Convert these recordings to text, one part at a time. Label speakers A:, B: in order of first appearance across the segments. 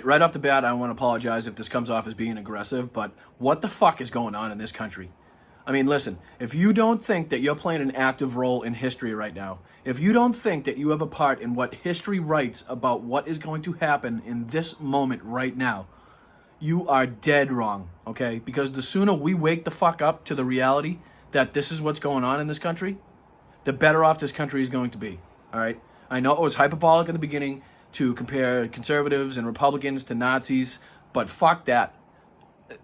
A: right off the bat, I want to apologize if this comes off as being aggressive, but what the fuck is going on in this country? I mean, listen, if you don't think that you're playing an active role in history right now, if you don't think that you have a part in what history writes about what is going to happen in this moment right now, you are dead wrong, okay? Because the sooner we wake the fuck up to the reality that this is what's going on in this country, the better off this country is going to be, all right? I know it was hyperbolic in the beginning to compare conservatives and Republicans to Nazis, but fuck that.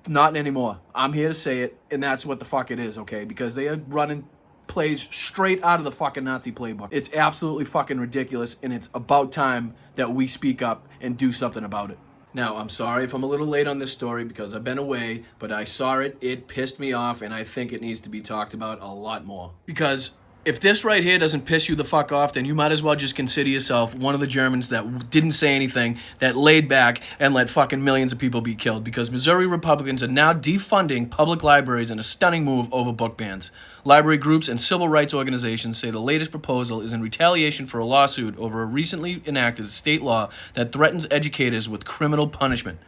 A: Not anymore. I'm here to say it, and that's what the fuck it is, okay? Because they are running plays straight out of the fucking Nazi playbook. It's absolutely fucking ridiculous, and it's about time that we speak up and do something about it. Now, I'm sorry if I'm a little late on this story because I've been away, but I saw it pissed me off, and I think it needs to be talked about a lot more. Because if this right here doesn't piss you the fuck off, then you might as well just consider yourself one of the Germans that didn't say anything, that laid back and let fucking millions of people be killed. Because Missouri Republicans are now defunding public libraries in a stunning move over book bans. Library groups and civil rights organizations say the latest proposal is in retaliation for a lawsuit over a recently enacted state law that threatens educators with criminal punishment.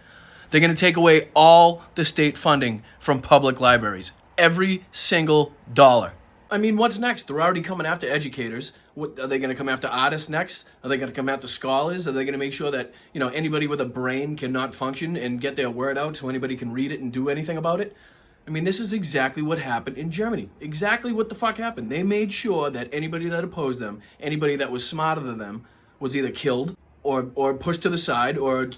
A: They're going to take away all the state funding from public libraries. Every single dollar. I mean, what's next? They're already coming after educators. What, are they going to come after artists next? Are they going to come after scholars? Are they going to make sure that, anybody with a brain cannot function and get their word out so anybody can read it and do anything about it? I mean, this is exactly what happened in Germany. Exactly what the fuck happened. They made sure that anybody that opposed them, anybody that was smarter than them, was either killed or pushed to the side or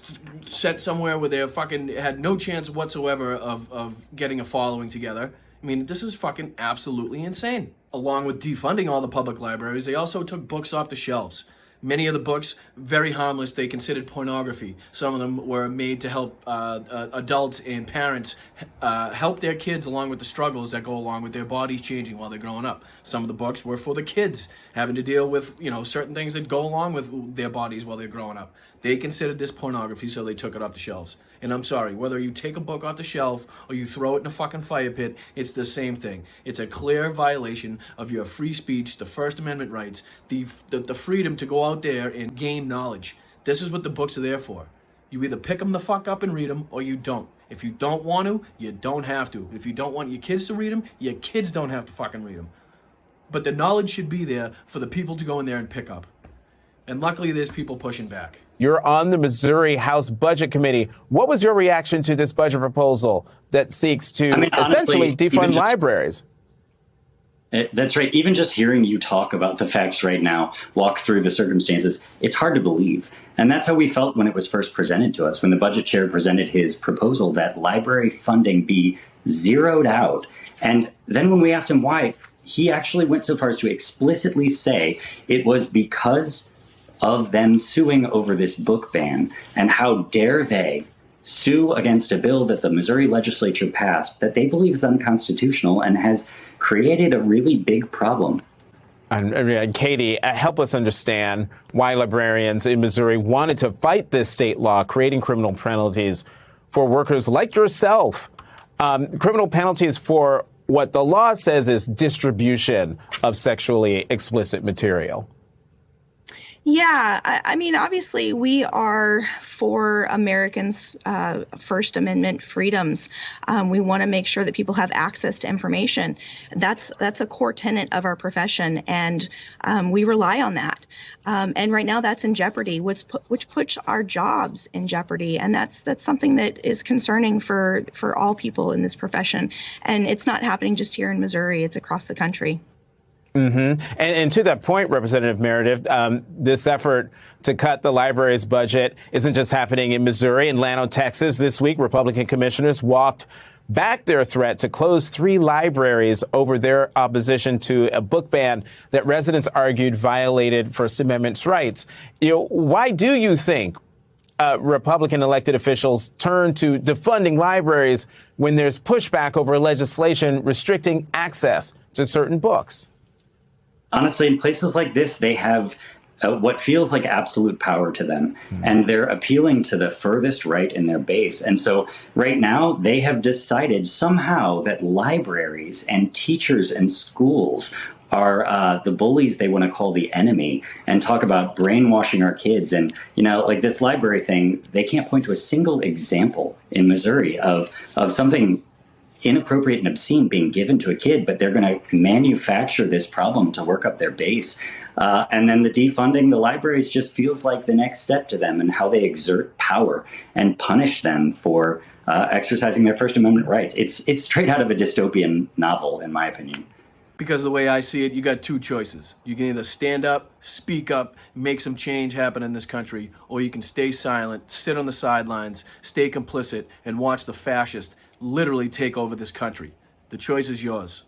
A: sent somewhere where they fucking had no chance whatsoever of getting a following together. I mean, this is fucking absolutely insane. Along with defunding all the public libraries, they also took books off the shelves. Many of the books, very harmless, they considered pornography. Some of them were made to help adults and parents help their kids along with the struggles that go along with their bodies changing while they're growing up. Some of the books were for the kids, having to deal with, certain things that go along with their bodies while they're growing up. They considered this pornography, so they took it off the shelves. And I'm sorry, whether you take a book off the shelf or you throw it in a fucking fire pit, it's the same thing. It's a clear violation of your free speech, the First Amendment rights, the freedom to go out there and gain knowledge. This is what the books are there for. You either pick them the fuck up and read them, or you don't. If you don't want to, you don't have to. If you don't want your kids to read them, your kids don't have to fucking read them. But the knowledge should be there for the people to go in there and pick up. And luckily, there's people pushing back.
B: You're on the Missouri House Budget Committee. What was your reaction to this budget proposal that seeks to essentially defund libraries?
C: That's right. Even just hearing you talk about the facts right now, walk through the circumstances, it's hard to believe. And that's how we felt when it was first presented to us, when the budget chair presented his proposal that library funding be zeroed out. And then when we asked him why, he actually went so far as to explicitly say it was because of them suing over this book ban, and how dare they sue against a bill that the Missouri legislature passed that they believe is unconstitutional and has created a really big problem.
B: And Katie, help us understand why librarians in Missouri wanted to fight this state law, creating criminal penalties for workers like yourself. Criminal penalties for what the law says is distribution of sexually explicit material.
D: Yeah, I mean, obviously, we are for Americans' First Amendment freedoms. We want to make sure that people have access to information. That's a core tenet of our profession, and we rely on that. And right now, that's in jeopardy, which puts our jobs in jeopardy, and that's something that is concerning for all people in this profession. And it's not happening just here in Missouri; it's across the country.
B: Mm-hmm. And to that point, Representative Meredith, this effort to cut the library's budget isn't just happening in Missouri. In Llano, Texas, this week, Republican commissioners walked back their threat to close 3 libraries over their opposition to a book ban that residents argued violated First Amendment rights. Why do you think Republican elected officials turn to defunding libraries when there's pushback over legislation restricting access to certain books?
C: Honestly, in places like this, they have what feels like absolute power to them, and they're appealing to the furthest right in their base. And so right now, they have decided somehow that libraries and teachers and schools are the bullies they want to call the enemy, and talk about brainwashing our kids. And, like this library thing, they can't point to a single example in Missouri of something inappropriate and obscene being given to a kid, but they're going to manufacture this problem to work up their base. And then the defunding the libraries just feels like the next step to them and how they exert power and punish them for exercising their First Amendment rights. It's straight out of a dystopian novel, in my opinion.
A: Because the way I see it, you got two choices. You can either stand up, speak up, make some change happen in this country, or you can stay silent, sit on the sidelines, stay complicit, and watch the fascists literally take over this country. The choice is yours.